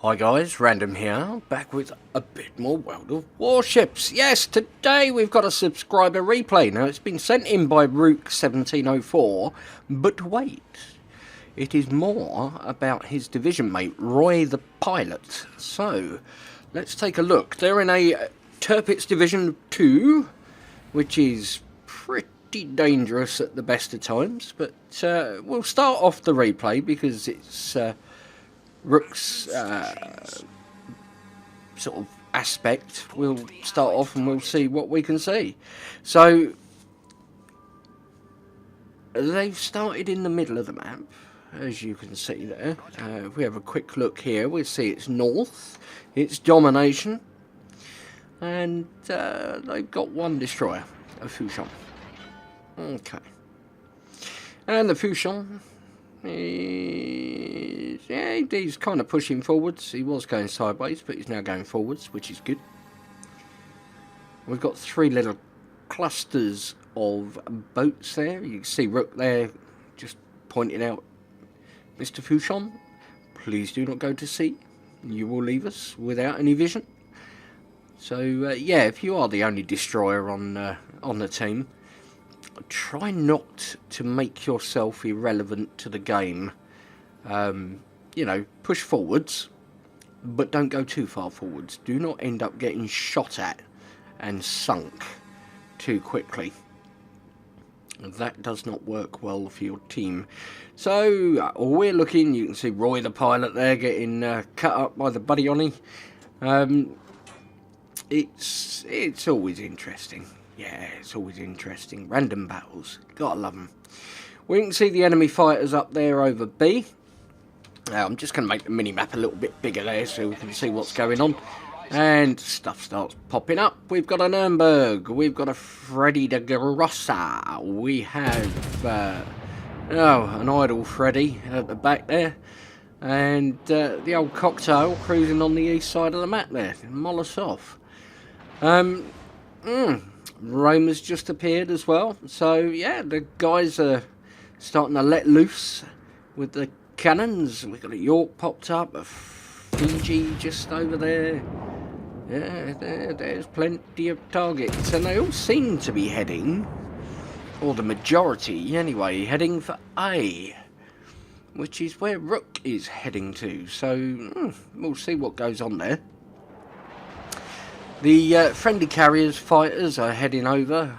Hi guys, Random here, back with a bit more World of Warships. Yes, today we've got a subscriber replay. Now it's been sent in by Rook1704, but wait, it is more about his division mate, RoyThePilot. So, let's take a look. They're in a Tirpitz Division 2, which is pretty dangerous at the best of times, but we'll start off the replay because it's Rook's sort of aspect. We'll start off and we'll see what we can see. So they've started in the middle of the map, as you can see there. If we have a quick look here, we'll see it's north, it's domination, and they've got one destroyer, a Fuchon. Okay, and the Fuchon, he's kind of pushing forwards. He was going sideways, but he's now going forwards, which is good. We've got three little clusters of boats there. You can see Rook there just pointing out, Mr. Fuchon, please do not go to sea. You will leave us without any vision. So yeah, if you are the only destroyer on the team, try not to make yourself irrelevant to the game. You know, push forwards, but don't go too far forwards. Do not end up getting shot at and sunk too quickly. That does not work well for your team. So we're looking, you can see RoyThePilot there getting cut up by the buddy Oni. It's always interesting. Yeah, it's always interesting. Random battles. Gotta love them. We can see the enemy fighters up there over B. I'm just going to make the mini-map a little bit bigger there so we can see what's going on. And stuff starts popping up. We've got a Nuremberg. We've got a Freddy de Grossa. We have an idle Freddy at the back there. And the old cocktail cruising on the east side of the map there. Molotov. Roma's just appeared as well. So yeah, the guys are starting to let loose with the cannons. We've got a York popped up, a Fiji just over there. Yeah, there's plenty of targets, and they all seem to be heading, or the majority anyway, heading for A, which is where Rook is heading to. So we'll see what goes on there. The friendly carriers fighters are heading over.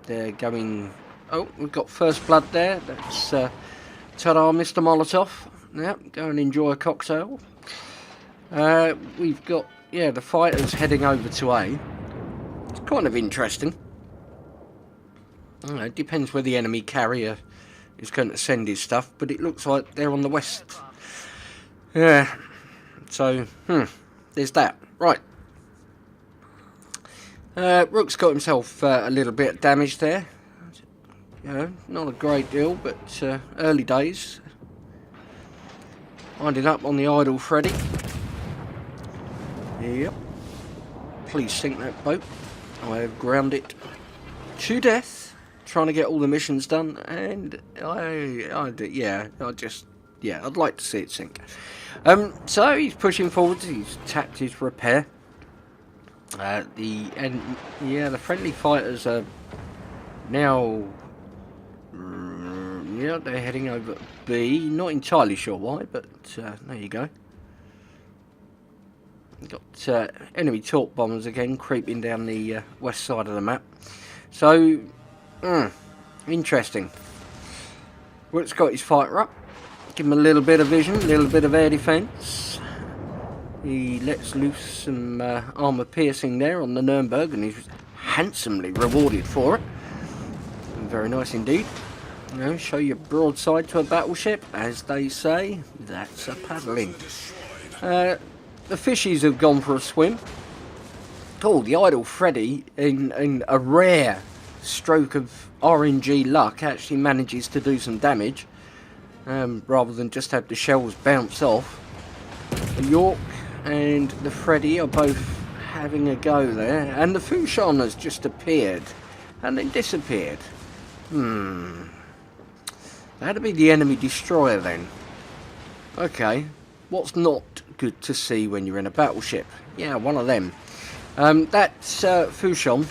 They're going. Oh, we've got first blood there. That's ta-da, Mr. Molotov. Yep, go and enjoy a cocktail. We've got, yeah, the fighters heading over to A. It's kind of interesting. I don't know, it depends where the enemy carrier is going to send his stuff, but it looks like they're on the west. Yeah, so, there's that. Right. Rook's got himself a little bit of damage there. You know, not a great deal, but early days. Winding up on the idle Freddy. Yep. Please sink that boat. I have ground it to death, trying to get all the missions done, and I'd like to see it sink. So he's pushing forwards. He's tapped his repair. The friendly fighters are now. Yeah, they're heading over B. Not entirely sure why, but there you go. Got enemy torp bombers again creeping down the west side of the map. So, interesting. Rook's got his fighter up. Give him a little bit of vision, a little bit of air defence. He lets loose some armour piercing there on the Nuremberg, and he's handsomely rewarded for it. Very nice indeed. You know, show your broadside to a battleship, as they say. That's a paddling. The fishies have gone for a swim. Oh, the idle Freddy, in a rare stroke of RNG luck, actually manages to do some damage, rather than just have the shells bounce off. The York and the Freddy are both having a go there, and the Fuchon has just appeared and then disappeared. That'd be the enemy destroyer then. Okay, what's not good to see when you're in a battleship. Yeah, one of them. That Fushon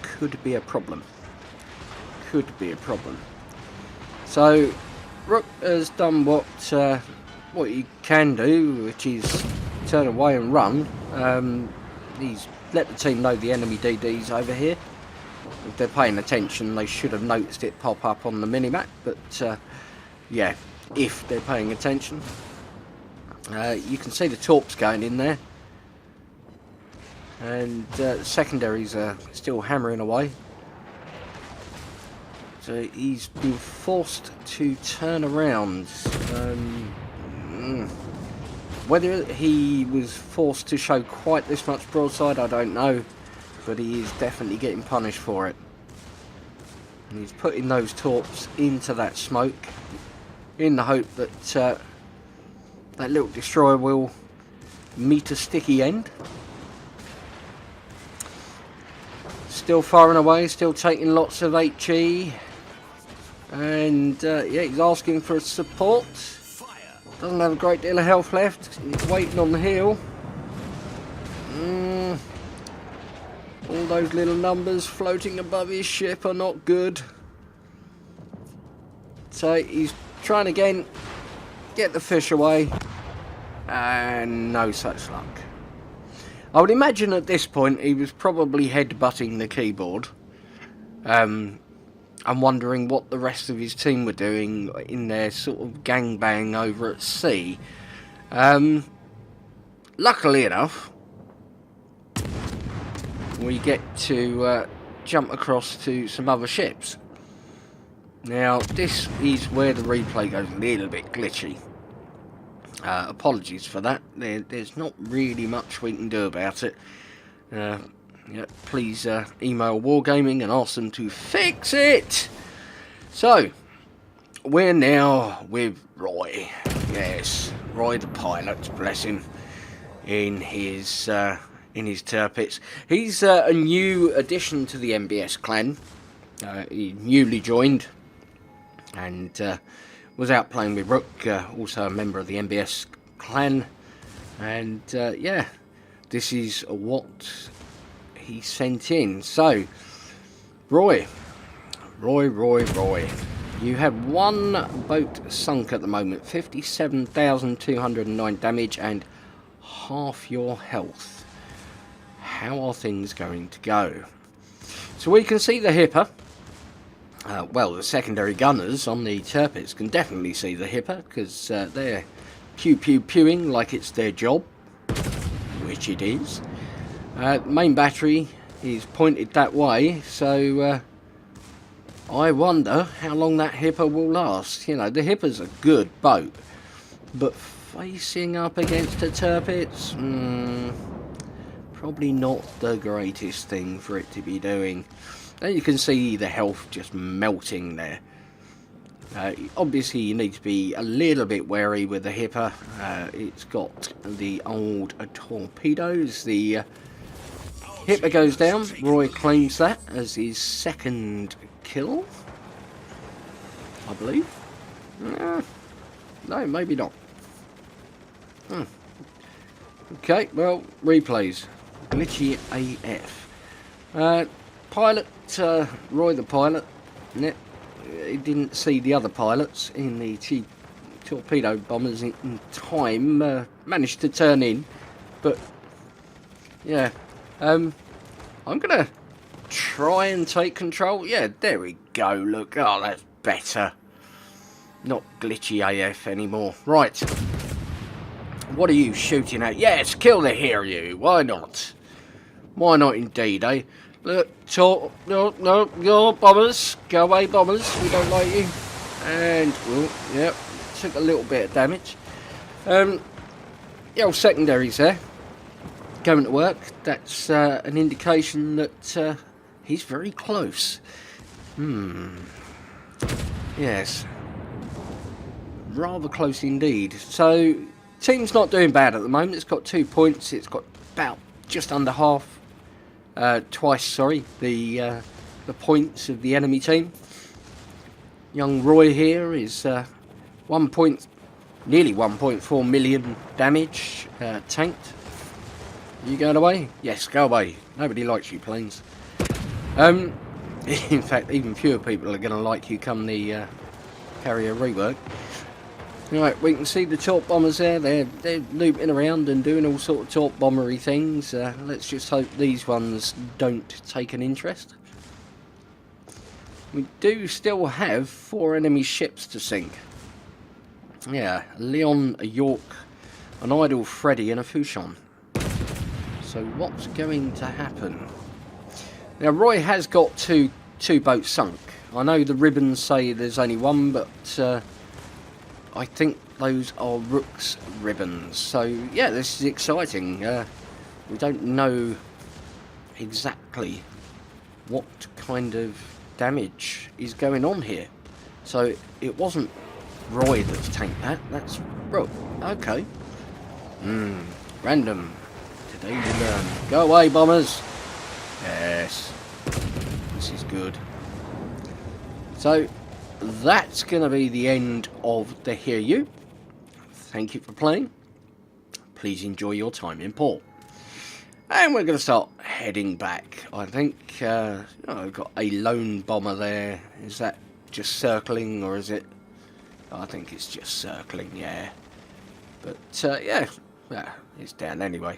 could be a problem. Could be a problem. So Rook has done what he can do, which is turn away and run. He's let the team know the enemy DD's over here. If they're paying attention, they should have noticed it pop up on the minimap. But yeah, if they're paying attention, you can see the torps going in there, and secondaries are still hammering away. So he's been forced to turn around. Whether he was forced to show quite this much broadside, I don't know, but he is definitely getting punished for it. And he's putting those torps into that smoke in the hope that that little destroyer will meet a sticky end. Still firing away, still taking lots of HE. And yeah, he's asking for support. Doesn't have a great deal of health left. He's waiting on the hill. All those little numbers floating above his ship are not good. So he's trying again, get the fish away, and no such luck. I would imagine at this point he was probably headbutting the keyboard. I'm wondering what the rest of his team were doing in their sort of gangbang over at sea. Luckily enough, we get to jump across to some other ships. Now, this is where the replay goes a little bit glitchy. Apologies for that. There's not really much we can do about it. Yeah, please email Wargaming and ask them to fix it. So, we're now with Roy. Yes, Roy the pilot, bless him, in his Tirpitz. He's a new addition to the MBS clan. He newly joined and was out playing with Rook, also a member of the MBS clan. And yeah, this is what he sent in. So, Roy, you have one boat sunk at the moment, 57,209 damage and half your health. How are things going to go? So we can see the Hipper. Well, the secondary gunners on the Tirpitz can definitely see the Hipper, because they're pew-pew-pewing like it's their job, which it is. Main battery is pointed that way, so I wonder how long that Hipper will last. You know, the Hipper's a good boat, but facing up against a Tirpitz, probably not the greatest thing for it to be doing. And you can see the health just melting there. Obviously you need to be a little bit wary with the Hipper. It's got the old torpedoes. The Hipper goes down. Roy claims that as his second kill, I believe. No, maybe not. Okay, well, replays. Glitchy AF. Pilot, Roy the pilot, he didn't see the other pilots in the torpedo bombers in time, managed to turn in, but yeah, I'm gonna try and take control. Yeah, there we go, look, oh, that's better. Not glitchy AF anymore. Right, what are you shooting at? Yes, kill the Hiryu, why not? Why not indeed, eh? Look, no, bombers, go away, bombers, we don't like you. And, well, yep, took a little bit of damage. The old secondaries there, going to work. That's an indication that he's very close. Yes, rather close indeed. So, team's not doing bad at the moment. It's got 2 points. It's got about just under half. Twice, the points of the enemy team. Young Roy here is 1 point nearly 1.4 million damage tanked. Are you going away? Yes, go away. Nobody likes you, planes. In fact, even fewer people are going to like you come the carrier rework. Right, we can see the torp bombers there. They're looping around and doing all sort of torp bombery things. Let's just hope these ones don't take an interest. We do still have 4 enemy ships to sink. Yeah, a Leon, a York, an Idle Freddy and a Fouchon. So what's going to happen? Now Roy has got two boats sunk. I know the ribbons say there's only one, but I think those are Rook's ribbons. So yeah, this is exciting. We don't know exactly what kind of damage is going on here. So it wasn't Roy that's tanked that. That's Rook. Okay. Random. Today we learn. Go away, bombers. Yes. This is good. So that's going to be the end of the Hear You. Thank you for playing. Please enjoy your time in port. And we're going to start heading back. I think I've got a lone bomber there. Is that just circling or is it? I think it's just circling, yeah. But yeah, it's down anyway.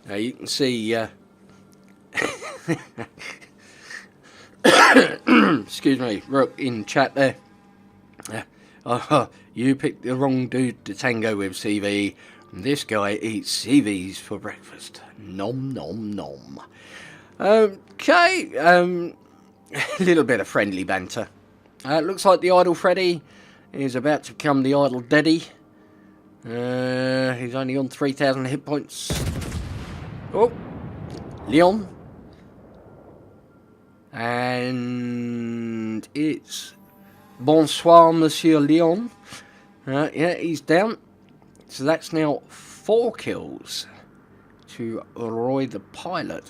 Now you can see excuse me, Rook in chat there. You picked the wrong dude to tango with, CV. This guy eats CVs for breakfast. Nom nom nom. Okay, a little bit of friendly banter. Looks like the Idle Freddy is about to become the Idle Deddy. He's only on 3,000 hit points. Oh, Leon. And it's bonsoir, Monsieur Leon. Yeah, he's down. So that's now 4 kills to Roy the Pilot.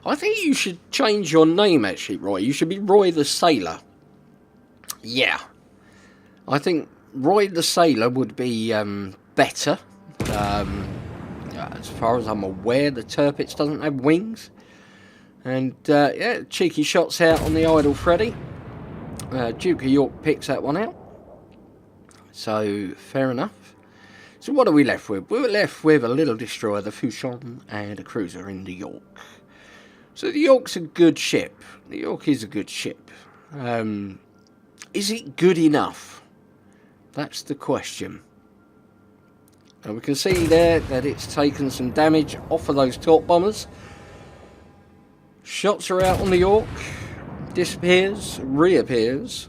I think you should change your name, actually, Roy. You should be Roy the Sailor. Yeah. I think Roy the Sailor would be better. As far as I'm aware, the Tirpitz doesn't have wings. And, yeah, cheeky shots out on the Idle Freddy. Duke of York picks that one out. So, fair enough. So what are we left with? We're left with a little destroyer, the Fouchon, and a cruiser in the York. So the York's a good ship. The York is a good ship. Is it good enough? That's the question. And we can see there that it's taken some damage off of those torp bombers. Shots are out on the York. Disappears, reappears.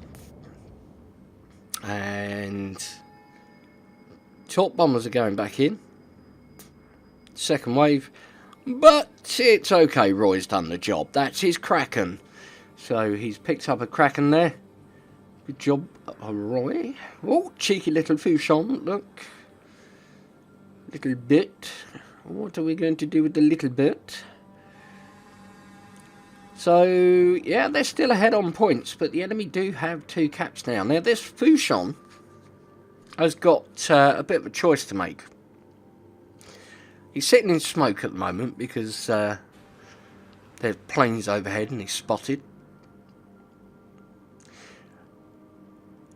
And torp bombers are going back in. Second wave. But it's okay, Roy's done the job. That's his Kraken. So he's picked up a Kraken there. Good job, Roy. Oh, cheeky little Fouchon, look. Little bit. What are we going to do with the little bit? So, yeah, they're still ahead on points, but the enemy do have 2 caps now. Now, this Fouchon has got a bit of a choice to make. He's sitting in smoke at the moment because there's planes overhead and he's spotted.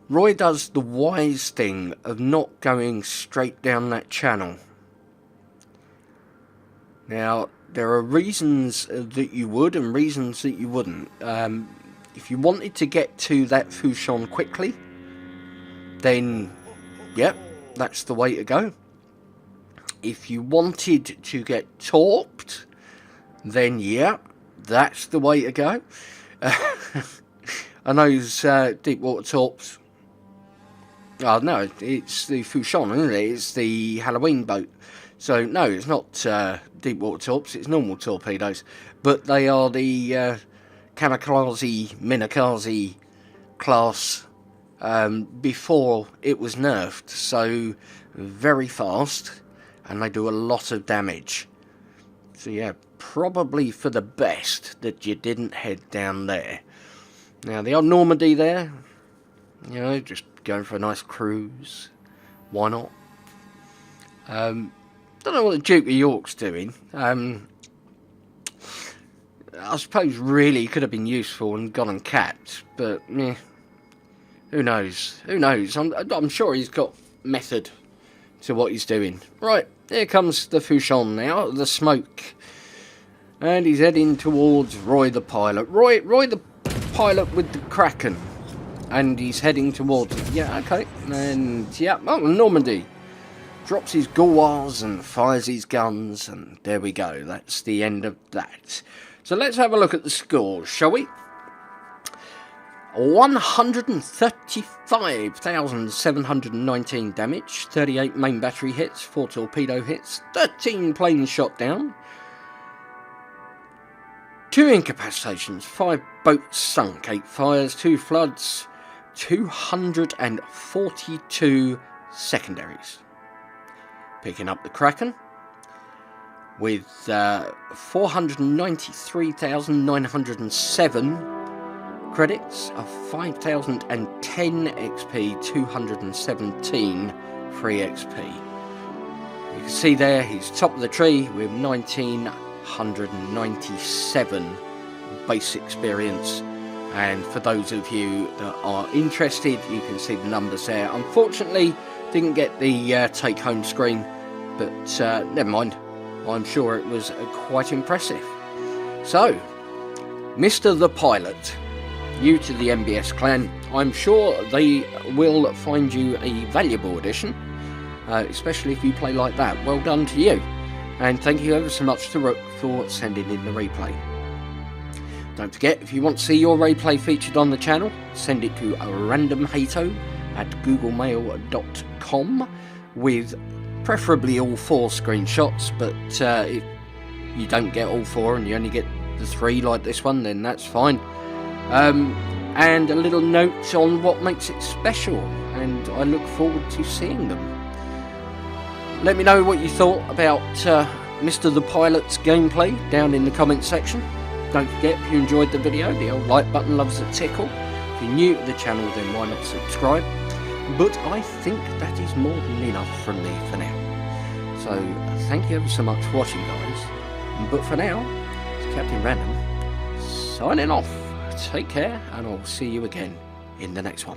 Roy does the wise thing of not going straight down that channel. Now, there are reasons that you would and reasons that you wouldn't. If you wanted to get to that Fouchon quickly, then, yep, that's the way to go. If you wanted to get torped, then, yeah, that's the way to go. And those deep water torps, oh no, it's the Fouchon, isn't it? It's the Halloween boat. So, no, it's not deep water torps, it's normal torpedoes. But they are the Kamikaze, Minakaze class before it was nerfed. So, very fast, and they do a lot of damage. So, yeah, probably for the best that you didn't head down there. Now, the old Normandy there, You know, just going for a nice cruise. Why not? Don't know what the Duke of York's doing. I suppose really he could have been useful and gone and capped, but who knows? Who knows? I'm sure he's got method to what he's doing. Right, here comes the Fouchon now, the smoke. And he's heading towards Roy the Pilot. Roy the Pilot with the Kraken. And he's heading towards it. Yeah, okay. And, yeah, oh, Normandy. Drops his gauloises and fires his guns. And there we go. That's the end of that. So let's have a look at the scores, shall we? 135,719 damage. 38 main battery hits. 4 torpedo hits. 13 planes shot down. 2 incapacitations, 5 boats sunk, 8 fires, 2 floods, 242 secondaries. Picking up the Kraken with 493,907 credits of 5,010 XP, 217 free XP. You can see there he's top of the tree with 197 base experience, and for those of you that are interested, you can see the numbers there. Unfortunately didn't get the take home screen, but never mind, I'm sure it was quite impressive. So Mr. the Pilot, new to the MBS clan, I'm sure they will find you a valuable addition, especially if you play like that. Well done to you. And thank you ever so much to Rook for sending in the replay. Don't forget, if you want to see your replay featured on the channel, send it to randomhato@googlemail.com with preferably all 4 screenshots, but if you don't get all 4 and you only get the 3 like this one, then that's fine. And a little note on what makes it special, and I look forward to seeing them. Let me know what you thought about Mr. the Pilot's gameplay down in the comments section. Don't forget, if you enjoyed the video, the old like button loves a tickle. If you're new to the channel, then why not subscribe? But I think that is more than enough from me for now. So thank you ever so much for watching, guys. But for now, it's Captain Random signing off. Take care, and I'll see you again in the next one.